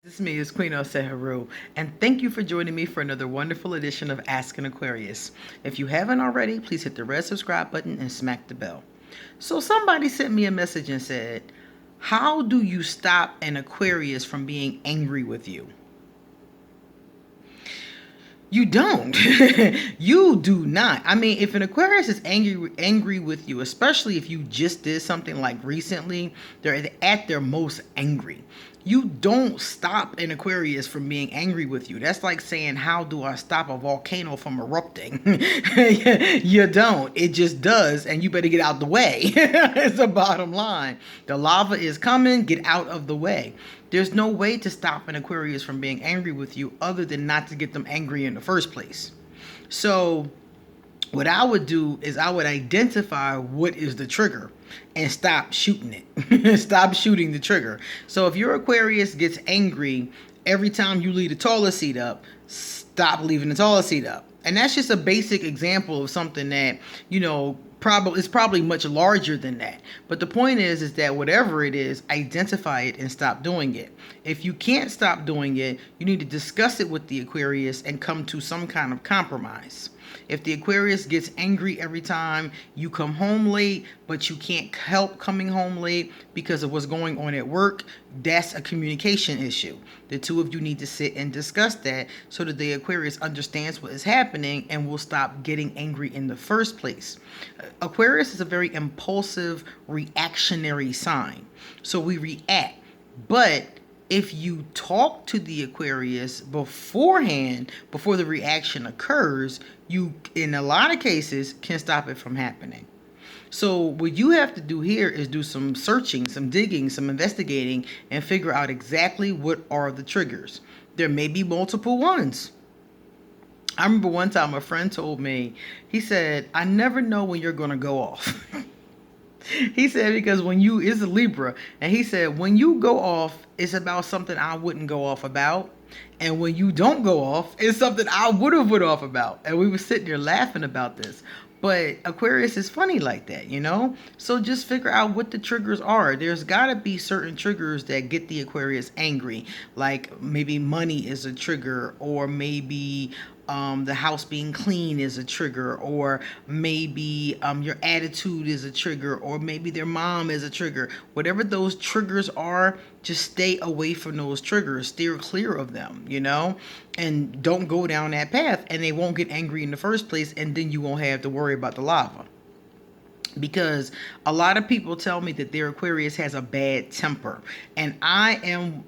This is me, it's Queen Oseharu, and thank you for joining me for another wonderful edition of Ask an Aquarius. If you haven't already, please hit the red subscribe button and smack the bell. So somebody sent me a message and said, how do you stop an Aquarius from being angry with you? You don't. You do not. I mean, if an Aquarius is angry with you, especially if you just did something like recently, they're at their most angry. You don't stop an Aquarius from being angry with you. That's like saying, how do I stop a volcano from erupting? You don't. It just does, and you better get out the way. It's the bottom line. The lava is coming, get out of the way. There's no way to stop an Aquarius from being angry with you other than not to get them angry in the first place. So what I would do is I would identify what is the trigger and stop shooting it. Stop shooting the trigger. So if your Aquarius gets angry every time you leave the toilet seat up, stop leaving the toilet seat up. And that's just a basic example of something that, it's probably much larger than that. But the point is that whatever it is, identify it and stop doing it. If you can't stop doing it, you need to discuss it with the Aquarius and come to some kind of compromise. If the Aquarius gets angry every time you come home late, but you can't help coming home late because of what's going on at work, that's a communication issue. The two of you need to sit and discuss that so that the Aquarius understands what is happening and will stop getting angry in the first place. Aquarius is a very impulsive, reactionary sign. So we react. But if you talk to the Aquarius beforehand, before the reaction occurs, you, in a lot of cases, can stop it from happening. So what you have to do here is do some searching, some digging, some investigating, and figure out exactly what are the triggers. There may be multiple ones. I remember one time a friend told me, he said, I never know when you're going to go off. He said, because when you is a Libra, and he said, when you go off, it's about something I wouldn't go off about. And when you don't go off, it's something I would have went off about. And we were sitting there laughing about this. But Aquarius is funny like that. So just figure out what the triggers are. There's got to be certain triggers that get the Aquarius angry. Like maybe money is a trigger, or maybe the house being clean is a trigger, or maybe your attitude is a trigger, or maybe their mom is a trigger. Whatever those triggers are, just stay away from those triggers. Steer clear of them, and don't go down that path, and they won't get angry in the first place, and then you won't have to worry about the lava. Because a lot of people tell me that their Aquarius has a bad temper, and I am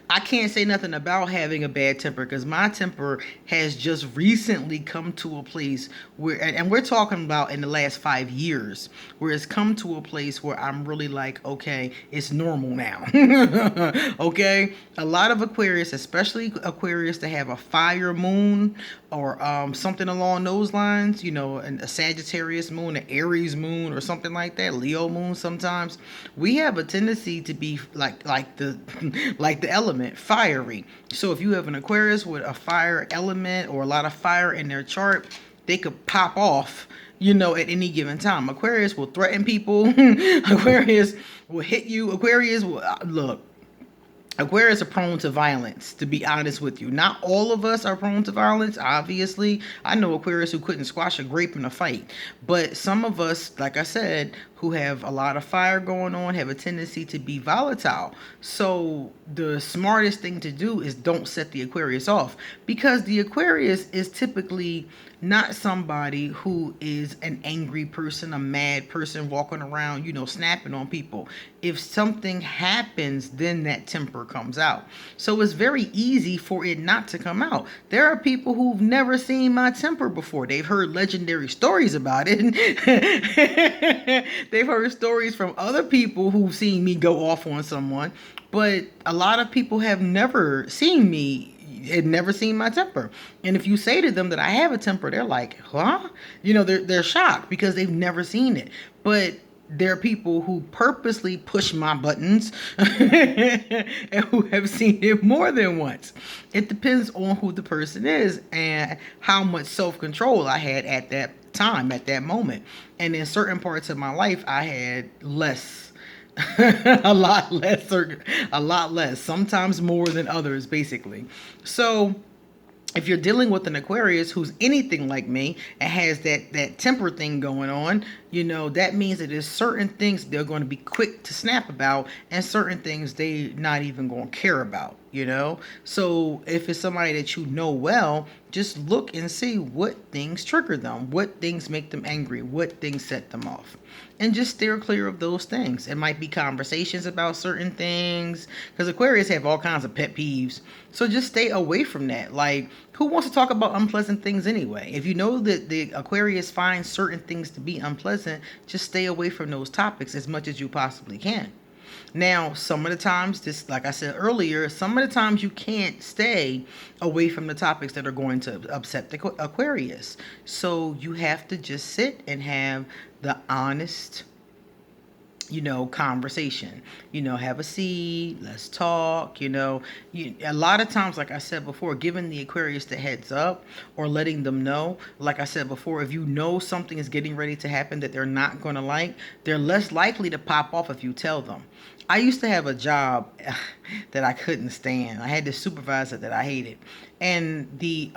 I can't say nothing about having a bad temper, because my temper has just recently come to a place where, and we're talking about in the last 5 years, where it's come to a place where I'm really like, okay, it's normal now. Okay, a lot of Aquarius, especially Aquarius that have a fire moon or something along those lines, and a Sagittarius moon, an Aries moon, or something like that, Leo moon. Sometimes we have a tendency to be like the like the element fiery. So if you have an Aquarius with a fire element or a lot of fire in their chart, they could pop off at any given time. Aquarius will threaten people. Aquarius will hit you. Aquarius will look. Aquarius are prone to violence, to be honest with you. Not all of us are prone to violence, obviously. I know Aquarius who couldn't squash a grape in a fight. But some of us, like I said, who have a lot of fire going on, have a tendency to be volatile. So the smartest thing to do is don't set the Aquarius off, because the Aquarius is typically not somebody who is an angry person, a mad person walking around, snapping on people. If something happens, then that temper comes out. So it's very easy for it not to come out. There are people who've never seen my temper before. They've heard legendary stories about it. They've heard stories from other people who've seen me go off on someone. But a lot of people have never seen me, had never seen my temper. And if you say to them that I have a temper, they're like, huh? They're shocked because they've never seen it. But there are people who purposely push my buttons and who have seen it more than once. It depends on who the person is and how much self-control I had at that time, at that moment. And in certain parts of my life, I had less A lot less, or a lot less, sometimes more than others, basically. So if you're dealing with an Aquarius who's anything like me and has that temper thing going on, that means that there's certain things they're going to be quick to snap about, and certain things they not even going to care about. So if it's somebody that you know well, just look and see what things trigger them, what things make them angry, what things set them off, and just steer clear of those things. It might be conversations about certain things, because Aquarius have all kinds of pet peeves. So just stay away from that. Like, who wants to talk about unpleasant things anyway? If you know that the Aquarius finds certain things to be unpleasant, just stay away from those topics as much as you possibly can. Now, some of the times, just like I said earlier, some of the times you can't stay away from the topics that are going to upset the Aquarius. So you have to just sit and have the honest, conversation. Have a seat, let's talk. A lot of times, like I said before, giving the Aquarius the heads up or letting them know, like I said before, if you know something is getting ready to happen that they're not going to like, they're less likely to pop off if you tell them. I used to have a job that I couldn't stand. I had this supervisor that I hated. And the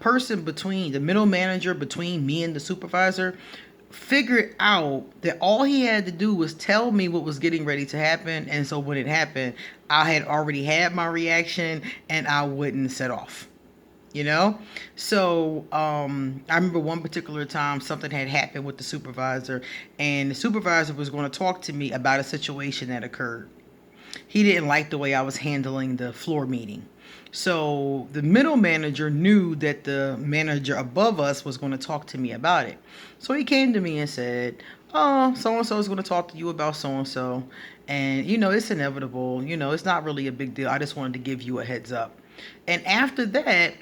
person between, the middle manager between me and the supervisor, figured out that all he had to do was tell me what was getting ready to happen. And so when it happened, I had already had my reaction and I wouldn't set off. So I remember one particular time something had happened with the supervisor, and the supervisor was going to talk to me about a situation that occurred. He didn't like the way I was handling the floor meeting. So the middle manager knew that the manager above us was going to talk to me about it. So he came to me and said, "Oh, so-and-so is going to talk to you about so-and-so. And, it's inevitable. It's not really a big deal. I just wanted to give you a heads up." And after that,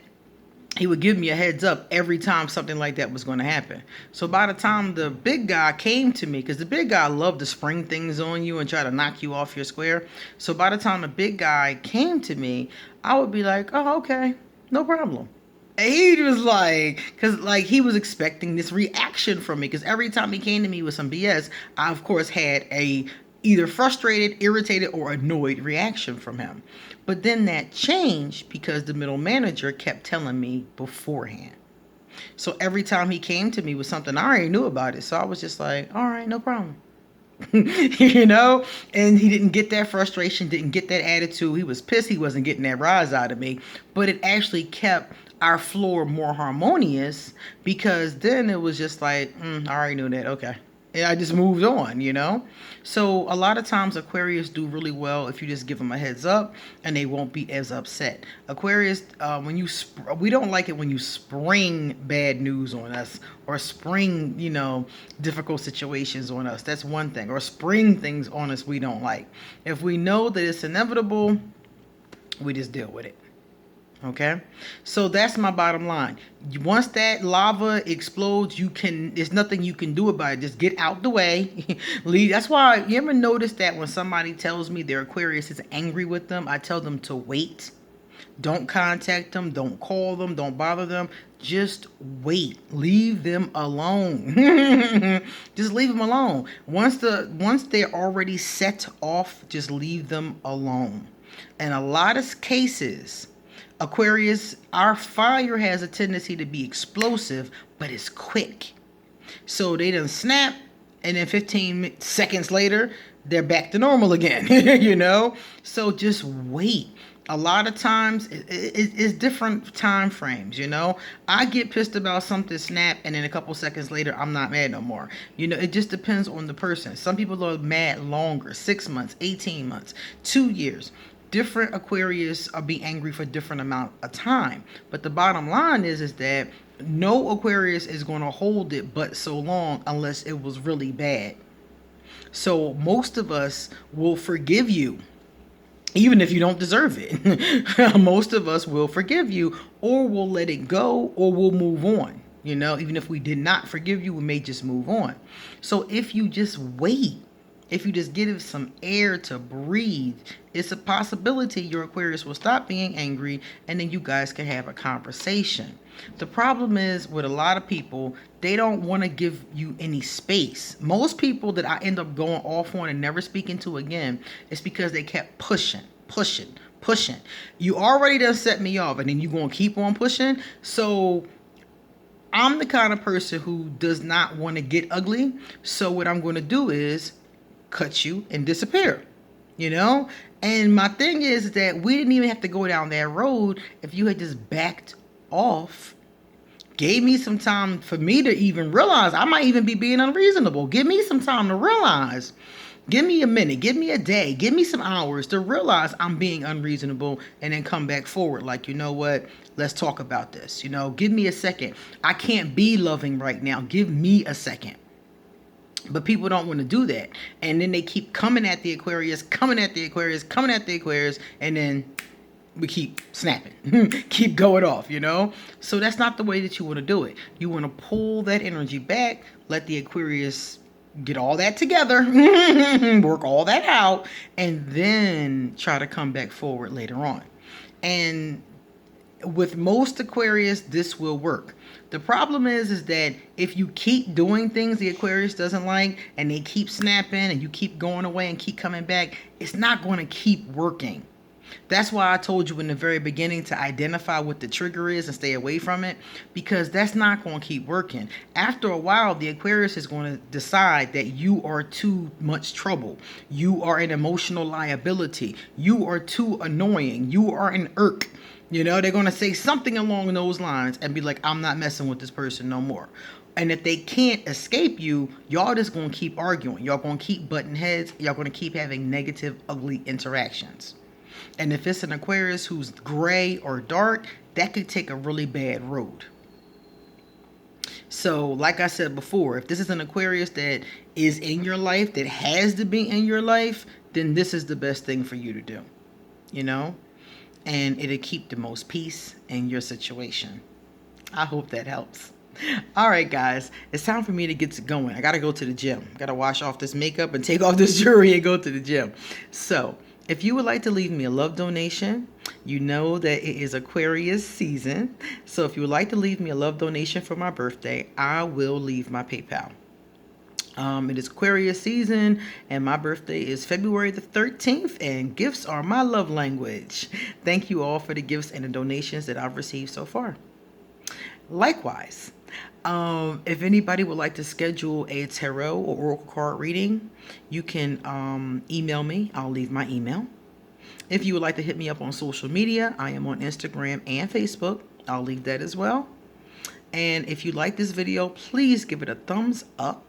he would give me a heads up every time something like that was going to happen. So by the time the big guy came to me, because the big guy loved to spring things on you and try to knock you off your square. So by the time the big guy came to me, I would be like, "Oh, okay, no problem." And he was like, because like he was expecting this reaction from me, because every time he came to me with some BS, I of course had a either frustrated, irritated, or annoyed reaction from him. But then that changed because the middle manager kept telling me beforehand. So every time he came to me with something, I already knew about it. So I was just like, all right, no problem. And he didn't get that frustration, didn't get that attitude. He was pissed he wasn't getting that rise out of me. But it actually kept our floor more harmonious, because then it was just like, I already knew that. Okay. And I just moved on. So a lot of times Aquarius do really well if you just give them a heads up, and they won't be as upset. Aquarius, we don't like it when you spring bad news on us, or spring, difficult situations on us. That's one thing. Or spring things on us we don't like. If we know that it's inevitable, we just deal with it. Okay, so that's my bottom line. Once that lava explodes, there's nothing you can do about it. Just get out the way. Leave. That's why you ever notice that when somebody tells me their Aquarius is angry with them, I tell them to wait. Don't contact them. Don't call them. Don't bother them. Just wait. Leave them alone. Just leave them alone. Once they're already set off, just leave them alone. In a lot of cases, Aquarius, our fire has a tendency to be explosive, but it's quick. So they done snap, and then 15 seconds later, they're back to normal again, So just wait. A lot of times, it's different time frames, I get pissed about something snap, and then a couple seconds later, I'm not mad no more. It just depends on the person. Some people are mad longer, 6 months, 18 months, 2 years. Different Aquarius are be angry for different amount of time. But the bottom line is that no Aquarius is going to hold it but so long unless it was really bad. So most of us will forgive you, even if you don't deserve it. Most of us will forgive you, or we'll let it go, or we'll move on. Even if we did not forgive you, we may just move on. So if you just wait, If you just give it some air to breathe, it's a possibility your Aquarius will stop being angry and then you guys can have a conversation. The problem is with a lot of people, they don't want to give you any space. Most people that I end up going off on and never speaking to again, it's because they kept pushing. You already done set me off and then you going to keep on pushing. So I'm the kind of person who does not want to get ugly. So what I'm going to do is cut you and disappear, you know? And my thing is that we didn't even have to go down that road if you had just backed off, gave me some time for me to even realize I might even be being unreasonable. Give me some time to realize. Give me a minute, give me a day, give me some hours to realize I'm being unreasonable and then come back forward. Like, you know what? Let's talk about this. You know, give me a second. I can't be loving right now. Give me a second. But people don't want to do that. And then they keep coming at the Aquarius, and then we keep snapping, keep going off, you know? So that's not the way that you want to do it. You want to pull that energy back, let the Aquarius get all that together, work all that out, and then try to come back forward later on. And with most Aquarius, this will work. The problem is that if you keep doing things the Aquarius doesn't like and they keep snapping and you keep going away and keep coming back, it's not going to keep working. That's why I told you in the very beginning to identify what the trigger is and stay away from it, because that's not going to keep working. After a while, the Aquarius is going to decide that you are too much trouble. You are an emotional liability. You are too annoying. You are an irk. You know, they're going to say something along those lines and be like, I'm not messing with this person no more. And if they can't escape you, y'all just going to keep arguing. Y'all going to keep butting heads. Y'all going to keep having negative, ugly interactions. And if it's an Aquarius who's gray or dark, that could take a really bad road. So, like I said before, if this is an Aquarius that is in your life, that has to be in your life, then this is the best thing for you to do. You know? And it'll keep the most peace in your situation. I hope that helps. All right, guys, it's time for me to get going. I got to go to the gym. Got to wash off this makeup and take off this jewelry and go to the gym. So if you would like to leave me a love donation, you know that it is Aquarius season. So if you would like to leave me a love donation for my birthday, I will leave my PayPal. It is Aquarius season and my birthday is February the 13th and gifts are my love language. Thank you all for the gifts and the donations that I've received so far. Likewise, if anybody would like to schedule a tarot or oracle card reading, you can email me. I'll leave my email. If you would like to hit me up on social media, I am on Instagram and Facebook. I'll leave that as well. And if you like this video, please give it a thumbs up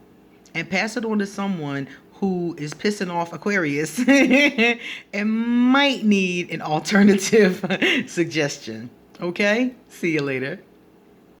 and pass it on to someone who is pissing off Aquarius and might need an alternative suggestion. Okay? See you later.